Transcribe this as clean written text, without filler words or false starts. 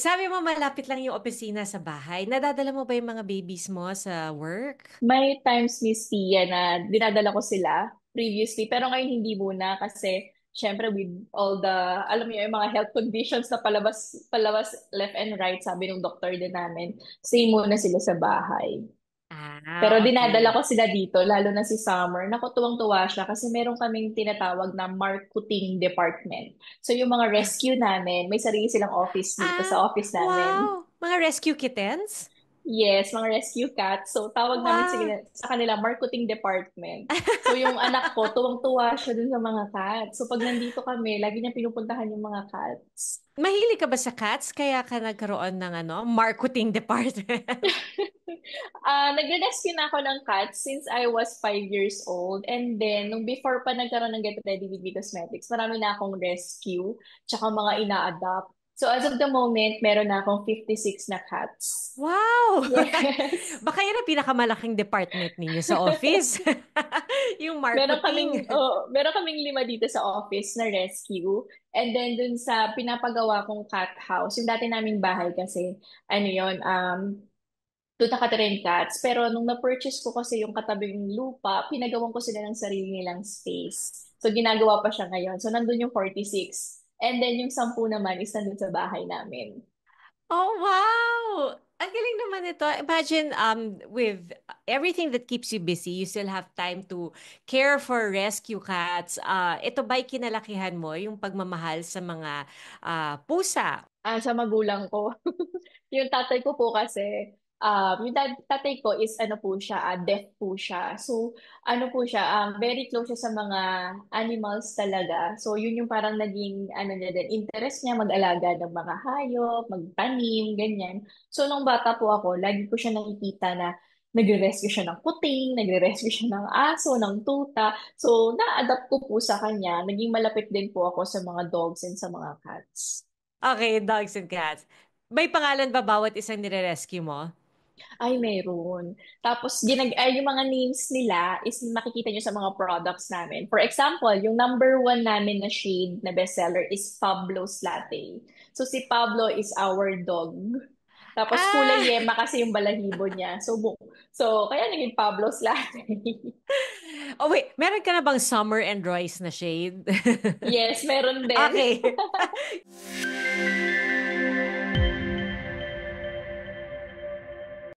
Sabi mo malapit lang yung opisina sa bahay. Nadadala mo ba yung mga babies mo sa work? May times, Miss Tia, na dinadala ko sila previously, pero ngayon hindi muna kasi syempre with all the, alam mo yun, yung mga health conditions na palabas, palabas left and right, sabi ng doktor din namin, stay muna sila sa bahay. Pero Ah, dinadala okay. ko sila dito, lalo na si Summer. Naku, tuwang-tuwa siya kasi meron kaming tinatawag na marketing department. So yung mga rescue namin, may sarili silang office dito Ah, sa office namin. wow. Mga rescue kittens? Yes, mga rescue cats. So, tawag namin Wow. sa kanila marketing department. So, yung anak ko, tuwang-tuwa siya dun sa mga cats. So, pag nandito kami, lagi niya pinupuntahan yung mga cats. Mahilig ka ba sa cats? Kaya ka nagkaroon ng marketing department? Nagre-rescue na ako ng cats since I was 5 years old. And then, nung before pa nagkaroon ng Get Ready with Me Cosmetics, marami na akong rescue, tsaka mga ina-adopt. So, as of the moment, meron na akong 56 na cats. Wow! Yes. Baka yun ang pinakamalaking department ninyo sa office. Yung marketing. Meron kaming 5 dito sa office na rescue. And then dun sa pinapagawa kong cat house, yung dati naming bahay kasi, ano yon doon nakatira yung cats. Pero nung na-purchase ko kasi yung katabing lupa, pinagawan ko sila ng sarili nilang space. So ginagawa pa siya ngayon. So nandun yung 46. And then yung 10 naman is nandun sa bahay namin. Oh, wow! Ang galing naman ito. Imagine, with everything that keeps you busy, you still have time to care for rescue cats. Ito ba'y kinalakihan mo yung pagmamahal sa mga pusa? Sa magulang ko. Yung tatay ko po kasi, yung tatay ko is ano po siya, deaf po siya. So, ano po siya, very close siya sa mga animals talaga. So, yun yung parang naging, ano niya din, interest niya mag-alaga ng mga hayop, magtanim, ganyan. So, nung bata po ako, lagi ko siya nakikita na nagre-rescue siya ng kuting, nagre-rescue siya ng aso, ng tuta. So, na-adapt ko po sa kanya. Naging malapit din po ako sa mga dogs and sa mga cats. Okay, dogs and cats. May pangalan ba bawat isang nire-rescue mo? Ay, meron. Tapos, yung mga names nila is makikita nyo sa mga products namin. For example, yung number one namin na shade na bestseller is Pablo's Latte. So, si Pablo is our dog. Tapos, kulay Ah! yema kasi yung balahibo niya. So kaya naging Pablo's Latte. Oh, wait. Meron ka na bang Summer and Royce na shade? Yes, meron din. Okay.